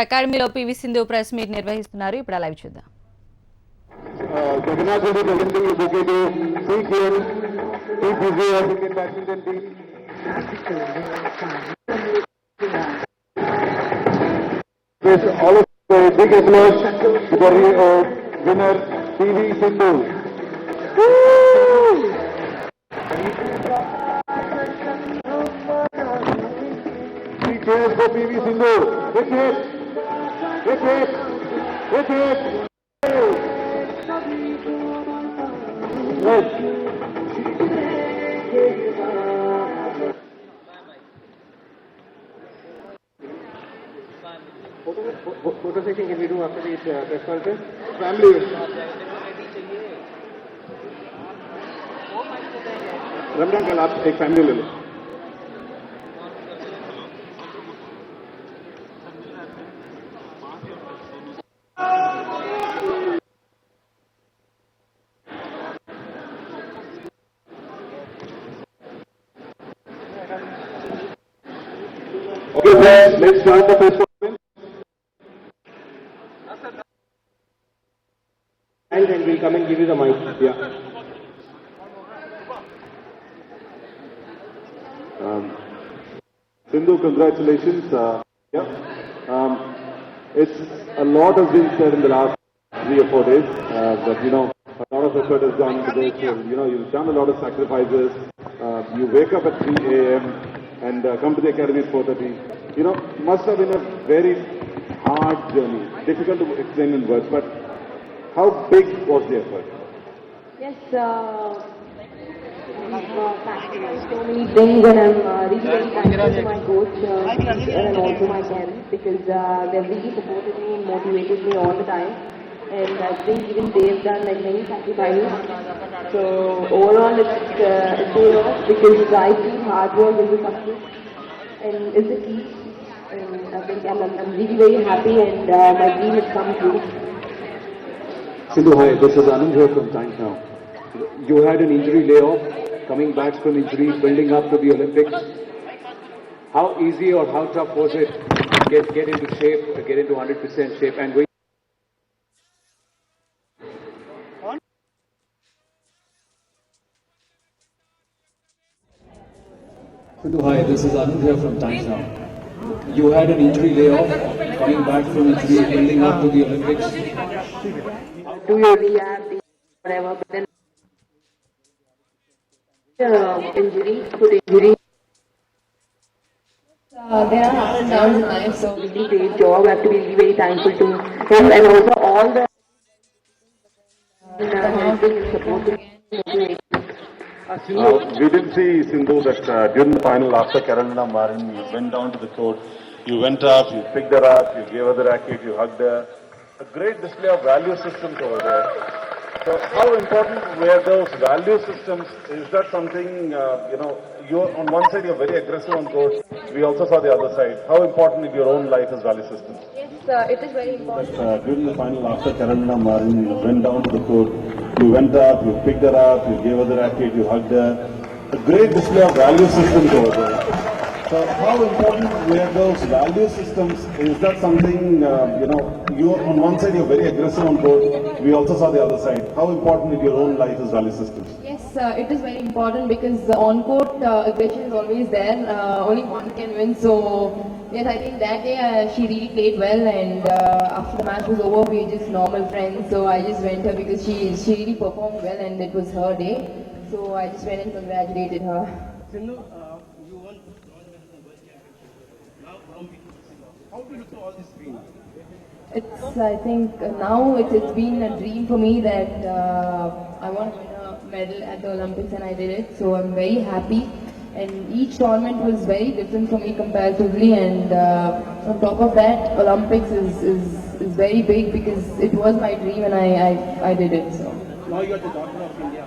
అకాడమీలో PV Sindhu press meet నిర్వహిస్తున్నారు. ఇప్పుడు లైవ్ చూద్దాం. Jagannadh Reddy presenting a bouquet to CKM, TPG African Badminton Team. Yes, all of a big applause to the winner PV Sindhu. Three cheers for PV Sindhu. Hit it, hit it, hit it. Yes. Photo session can we do after this press conference? Family. Ramzan कल आप एक family ले लो. Okay, friends, let's start the press conference. And then we'll come and give you the mic. Yeah. Sindhu, congratulations. It's a lot has been said in the last 3 or 4 days, but a lot of effort has gone into this. You've done a lot of sacrifices. You wake up at 3 a.m. and come to the academy at 4:30. Must have been a very hard journey, difficult to explain in words. But how big was the effort? Yes, sacrificed so many things, and I'm really very thankful to my coach and also my parents because they've really supported me and motivated me all the time. And I think even they've done like many sacrifices. So overall, it's paid off because I feel hard work is the success and is the key. And I think I'm really very happy, and my dream has come true. Sindhu, hi, this is Anand here from Times Now. You had an injury layoff, coming back from injury, building up to the Olympics. How easy or how tough was it to get into shape, get into 100% shape, and Sindhu, hi, this is Anand here from Times Now. You had an injury layoff, coming back from injury, building up to the Olympics. Do your rehab, whatever, but then injury, foot injury. There are ups and downs in life, so really great job. I have to be really very thankful to him, and also all the helping and supporting and motivating. we didn't see Sindhu that during the final after Carolina Marin, you went down to the court, you went up, you picked her up, you gave her the racket, you hugged her. A great display of value systems over there. So how important were those value systems? Is that something, you're on one side you're very aggressive on court, we also saw the other side. How important in your own life is value systems? Yes, it is very important. During the final after Carolina Marin, you went down to the court, you went up, you picked her up, you gave her the racket, you hugged her. A great display of value systems over there. So how important were those value systems? Is that something, you're on one side you're very aggressive on court, we also saw the other side. How important in your own life is value systems? Yes, it is very important because on court aggression is always there. Only one can win. So yes, I think that day she really played well, and after the match was over, we were just normal friends. So I just went her because she really performed well, and it was her day. So I just went and congratulated her. Sindhu, you won bronze medal in the World Championship. Now Olympics. How do you look to all this dream? It's, I think now it's been a dream for me that I want to win a medal at the Olympics, and I did it. So I'm very happy. And each tournament was very different for me comparatively. And on top of that, Olympics is very big because it was my dream, and I did it. So Now you are the daughter of India.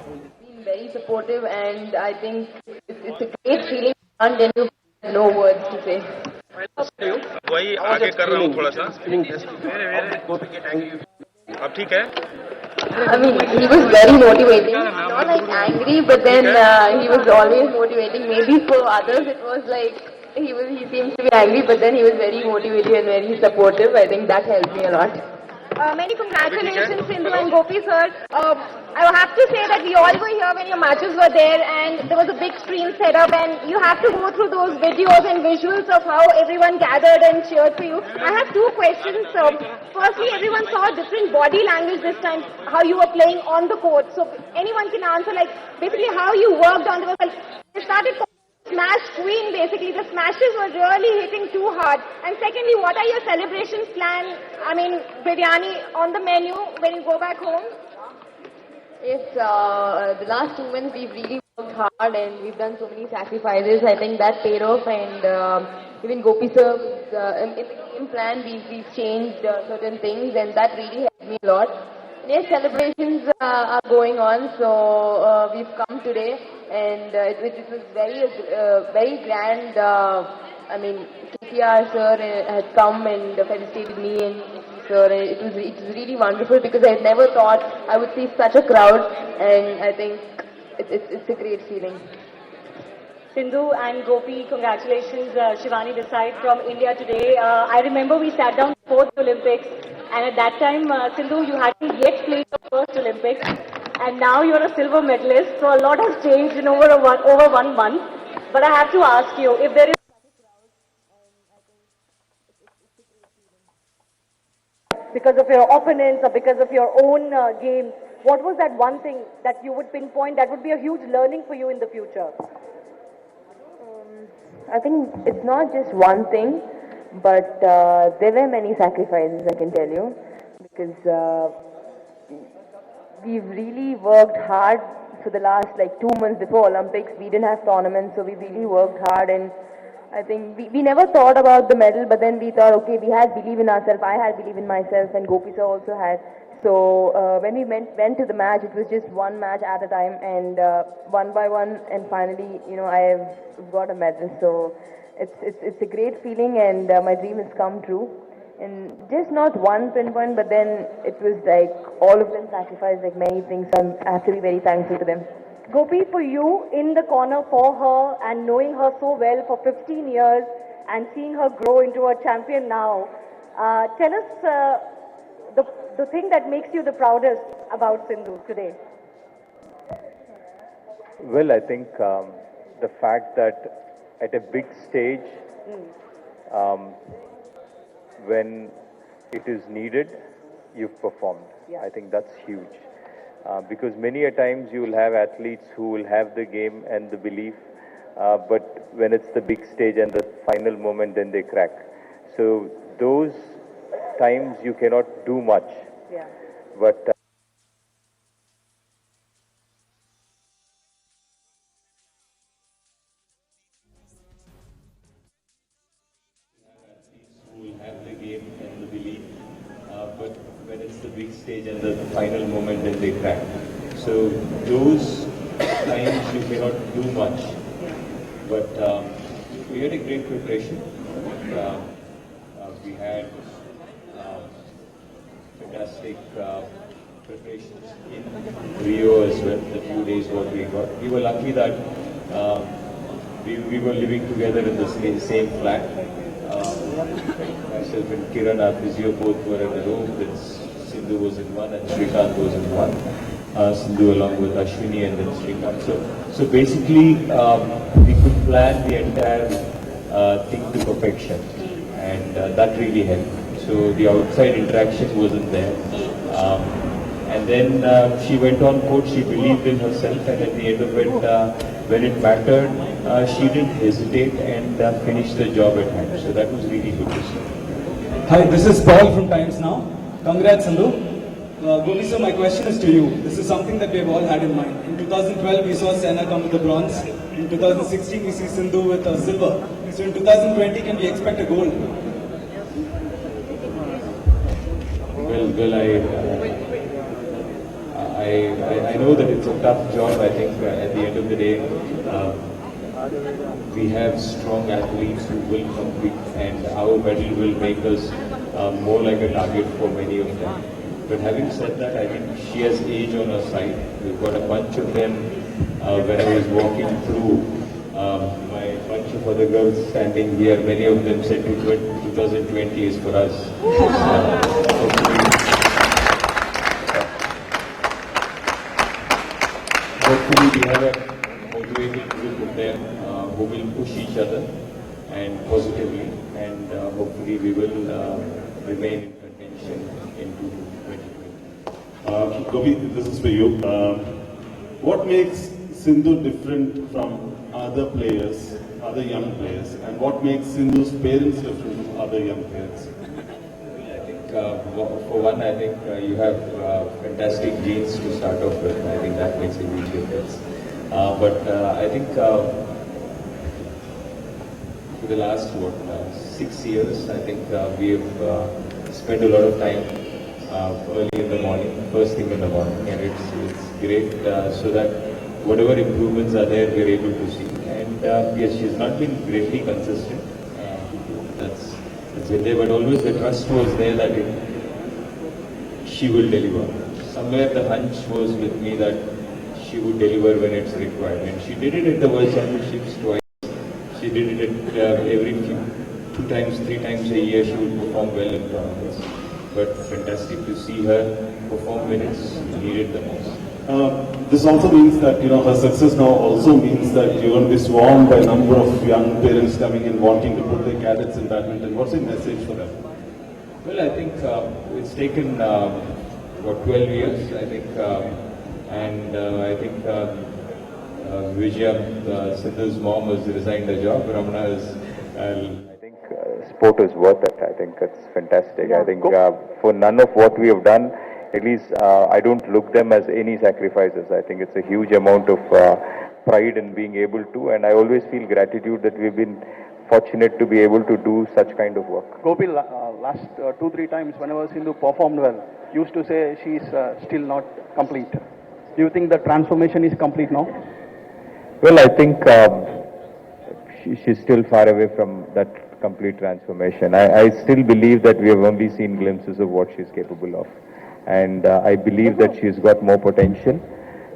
been very supportive, and I think it's a great feeling. And then you have no words to say. वही आगे कर रहा हूँ थोड़ा सा अब ठीक है. I mean, he was very motivating. Not like angry, but then he was always motivating. Maybe for others it was like he seems to be angry, but then he was very motivated and very supportive. I think that helped me a lot. Many congratulations, Sindhu and Gopi sir. I have to say that we all were here when your matches were there, and there was a big screen set up, and you have to go through those videos and visuals of how everyone gathered and cheered for you. I have two questions. Firstly, everyone saw different body language this time, how you were playing on the court. So anyone can answer, like, basically how you worked on the, like, it started Smash Queen, basically. The smashes were really hitting too hard. And secondly, what are your celebrations planned? I mean, biryani on the menu when you go back home? Yes, the last 2 months we've really worked hard and we've done so many sacrifices. I think that paid off, and even Gopi sir, in the game plan, we've changed certain things, and that really helped me a lot. Yes, celebrations are going on, so we've come today, and it was very grand. I mean, KTR sir had come and felicitated me and sir, and it was really wonderful because I never thought I would see such a crowd, and I think it's a great feeling. Sindhu and Gopi, congratulations. Shivani Desai from India today. I remember we sat down before the Olympics, and at that time, Sindhu, you hadn't yet played your first Olympics, and now you're a silver medalist. So a lot has changed in over 1 month. But I have to ask you, if there is because of your opponents or because of your own game, what was that one thing that you would pinpoint that would be a huge learning for you in the future? I think it's not just one thing, but there were many sacrifices, I can tell you, because we've really worked hard for the last 2 months before Olympics. We didn't have tournaments, so we really worked hard, and I think we never thought about the medal, but then we thought, okay, we had belief in ourselves, I had belief in myself, and Gopi sir also had. So when we went to the match, it was just one match at a time, and one by one, and finally, I have got a medal. So it's a great feeling, and my dream has come true. And just not one pinpoint, but then it was all of them sacrificed many things. So I have to be very thankful to them. Gopi, for you, in the corner for her and knowing her so well for 15 years and seeing her grow into a champion now, tell us the thing that makes you the proudest about Sindhu today. Well, I think the fact that at a big stage, when it is needed, you've performed. Yeah. I think that's huge. Because many a times you will have athletes who will have the game and the belief, but when it's the big stage and the final moment, then they crack. So those times you cannot do much. Yeah. But who will have the game and the belief, but when it's the big stage and the final moment, then they crack. So those times you cannot do much. But we had a great preparation. We had fantastic preparations in Rio as well. The few days what we got, we were lucky that we were living together in the same flat. Myself and Kiran, our physio, both were in the room. Then Sindhu was in one and Srikanth was in one. Sindhu along with Ashwini and then Srikanth. So basically, we could plan the entire thing to perfection, and that really helped. So the outside interaction wasn't there. And then she went on court, she believed in herself, and at the end of it, when it mattered, she didn't hesitate and finished the job at hand. So that was really good to see. Hi, this is Paul from Times Now. Congrats, Sindhu. Gopi sir, my question is to you. This is something that we've all had in mind. In 2012, we saw Sena come with the bronze. In 2016, we see Sindhu with a silver. So in 2020, can we expect a gold? Well, I know that it's a tough job. I think at the end of the day, we have strong athletes who will compete, and our medal will make us more like a target for many of them. But having said that, I think she has age on her side. We've got a bunch of them. When I was walking through My bunch of other girls standing here, many of them said 2020 is for us. Hopefully we have a motivated group of them who will push each other and positively, and hopefully we will remain in contention into 2020. Gopi, this is for you. What makes Sindhu different from other players, other young players, and what makes Sindhu's parents different from other young players? For one, I think you have fantastic genes to start off with. I think that makes a huge difference. But I think for the last 6 years, I think we have spent a lot of time early in the morning, first thing in the morning, and it's great so that whatever improvements are there, we're able to see. And yes, she's not been greatly consistent. That's been there, but always the trust was there that she will deliver. Somewhere the hunch was with me that she would deliver when it's required, and she did it at the World Championships twice. She did it at every 2 times, 3 times a year. She would perform well in tournaments. But fantastic to see her perform when it's needed the most. This also means that her success now also means that you're going to be swarmed by a number of young parents coming in wanting to put their cadets in badminton. What's your message for them? Well, I think it's taken 12 years, I think, and I think Vijaya, Sindhu's mom, has resigned her job. Ramana is. I think sport is worth it. I think it's fantastic. I think for none of what we have done, at least I don't look them as any sacrifices. I think it's a huge amount of pride in being able to, and I always feel gratitude that we've been fortunate to be able to do such kind of work. Gopi, last 2-3 times whenever Sindhu performed well, used to say she's still not complete. Do you think the transformation is complete now? Well, I think she's still far away from that complete transformation. I still believe that we have only seen glimpses of what she's capable of. And I believe that she's got more potential,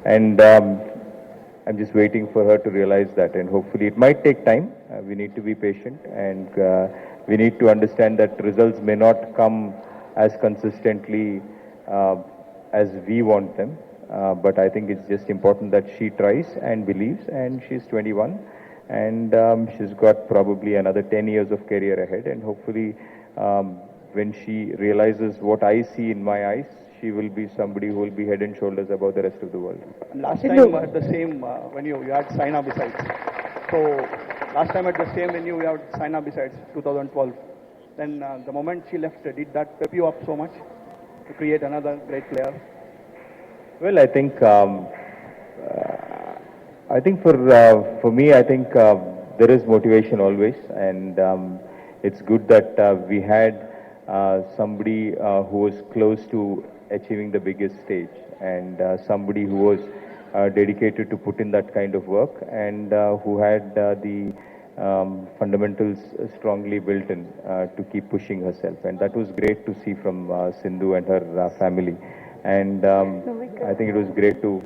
and I'm just waiting for her to realize that, and hopefully it might take time. We need to be patient, and we need to understand that results may not come as consistently as we want them, but I think it's just important that she tries and believes, and she's 21, and she's got probably another 10 years of career ahead, and hopefully when she realizes what I see in my eyes, she will be somebody who will be head and shoulders above the rest of the world. Last time at the same when you had Saina besides. So last time at the same venue we had Saina besides 2012. Then the moment she left, did that pep you up so much to create another great player? Well, I think for me, I think there is motivation always, and it's good that we had somebody who was close to achieving the biggest stage, and somebody who was dedicated to put in that kind of work, and who had the fundamentals strongly built in to keep pushing herself, and that was great to see from Sindhu and her family, and I think it was great to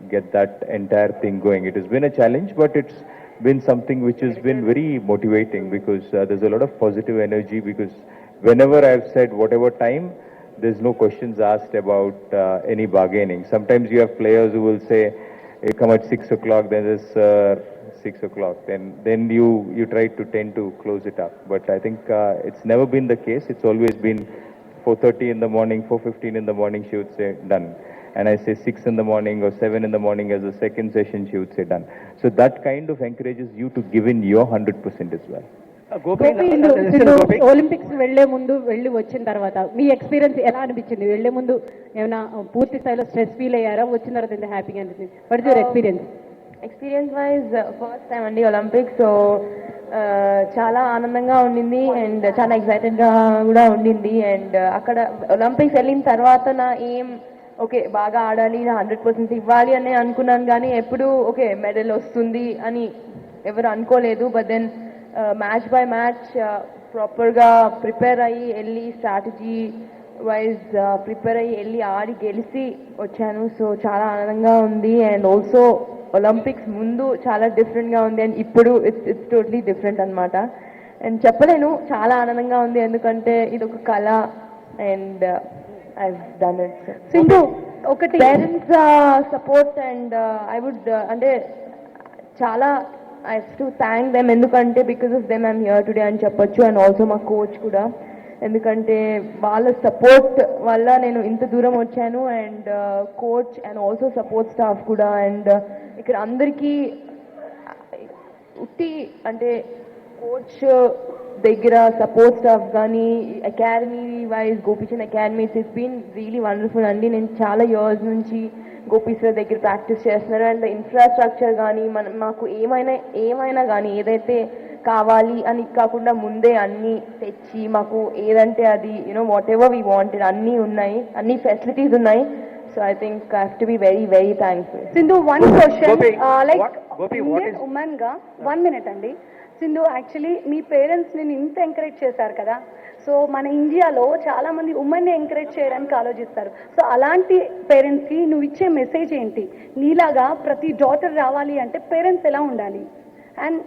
get that entire thing going. It has been a challenge, but it's been something which has been very motivating, because there's a lot of positive energy, because whenever I've said whatever time, there's no questions asked about any bargaining. Sometimes you have players who will say, hey, come at 6 o'clock, then there's 6 o'clock. Then you try to tend to close it up. But I think it's never been the case. It's always been 4:30 in the morning, 4:15 in the morning, she would say, done. And I say 6 in the morning or 7 in the morning as a second session, she would say done. So that kind of encourages you to give in your 100% as well. Gopi, Olympics వెళ్లే ముందు వెళ్ళి వచ్చిన తర్వాత మీ experience ఎలా అనిపించింది? వెళ్లే ముందు ఏమైనా పూర్తి స్థాయిలో స్ట్రెస్ ఫీల్ అయ్యారా? వచ్చిన తర్వాత ఎంత హ్యాపీగా అనిపించింది? What is your experience? Experience wise first time అండి ఒలింపిక్స్, సో చాలా ఆనందంగా ఉండింది అండ్ చాలా ఎక్సైటెడ్గా కూడా ఉండింది. అండ్ అక్కడ ఒలింపిక్స్ వెళ్ళిన తర్వాత నా ఏం ఓకే బాగా ఆడాలి, నా 100% ఇవ్వాలి అని అనుకున్నాను, కానీ ఎప్పుడు ఓకే మెడల్ వస్తుంది అని ఎవరు అనుకోలేదు. But then match by match ప్రాపర్గా ప్రిపేర్ అయ్యి వెళ్ళి స్ట్రాటజీ వైజ్ ప్రిపేర్ అయ్యి వెళ్ళి ఆడి గెలిచి వచ్చాను. సో చాలా ఆనందంగా ఉంది. అండ్ ఆల్సో ఒలింపిక్స్ ముందు చాలా డిఫరెంట్గా ఉంది అండ్ ఇప్పుడు ఇట్స్ టోటలీ డిఫరెంట్ అనమాట. అండ్ చెప్పలేను, చాలా ఆనందంగా ఉంది ఎందుకంటే ఇది ఒక కళ and I done it. Sindhu ఒకటి parents support and I would అంటే చాలా I have to thank them ఎందుకంటే because of them I'm here today అని చెప్పొచ్చు. అండ్ ఆల్సో మా కోచ్ కూడా, ఎందుకంటే వాళ్ళ సపోర్ట్ వల్ల నేను ఇంత దూరం వచ్చాను. And coach and also support staff కూడా. అండ్ ఇక్కడ అందరికీ ఉట్టి అంటే కోచ్ దగ్గర సపోర్ట్ స్టాఫ్ కానీ academy wise Gopichand academy it's been really wonderful అండి. నేను చాలా ఇయర్స్ నుంచి గోపి సార్ దగ్గర ప్రాక్టీస్ చేస్తున్నారు. అండ్ ఇన్ఫ్రాస్ట్రక్చర్ కానీ మాకు ఏమైనా కానీ ఏదైతే కావాలి అని కాకుండా ముందే అన్నీ తెచ్చి మాకు ఏదంటే అది వాట్ ఎవర్ వీ వాంటెడ్ అన్నీ ఉన్నాయి, అన్ని ఫెసిలిటీస్ ఉన్నాయి. So I think I have to be very very thankful. Sindhu one question like Gopi, Indian women గా 1 minute అండి. సింధు యాక్చువల్లీ మీ పేరెంట్స్ నేను ఇంత ఎంకరేజ్ చేశారు కదా, సో మన ఇండియాలో చాలా మంది ఉమెన్ని ఎంకరేజ్ చేయడానికి ఆలోచిస్తారు. సో అలాంటి పేరెంట్స్కి నువ్వు ఇచ్చే మెసేజ్ ఏంటి? నీలాగా ప్రతి డాటర్ రావాలి అంటే పేరెంట్స్ ఎలా ఉండాలి? అండ్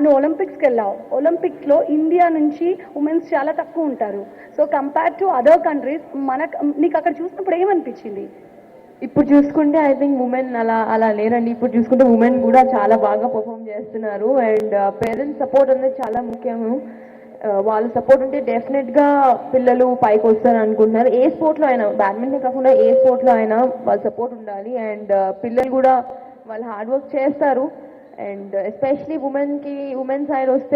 నువ్వు ఒలింపిక్స్కి వెళ్ళావు, ఒలింపిక్స్లో ఇండియా నుంచి ఉమెన్స్ చాలా తక్కువ ఉంటారు. So compare to other countries నీకు అక్కడ చూసినప్పుడు ఏమనిపించింది? ఇప్పుడు చూసుకుంటే ఐ థింక్ ఉమెన్ అలా లేరండి. ఇప్పుడు చూసుకుంటే ఉమెన్ కూడా చాలా బాగా పర్ఫామ్ చేస్తున్నారు. అండ్ పేరెంట్స్ సపోర్ట్ అనేది చాలా ముఖ్యము. వాళ్ళ సపోర్ట్ ఉంటే డెఫినెట్గా పిల్లలు పైకి వస్తారు అనుకుంటున్నారు. ఏ స్పోర్ట్లో అయినా, బ్యాడ్మింటన్ కాకుండా ఏ స్పోర్ట్లో అయినా వాళ్ళ సపోర్ట్ ఉండాలి. అండ్ పిల్లలు కూడా వాళ్ళు హార్డ్ వర్క్ చేస్తారు. అండ్ ఎస్పెషలీ ఉమెన్ సైడ్ వస్తే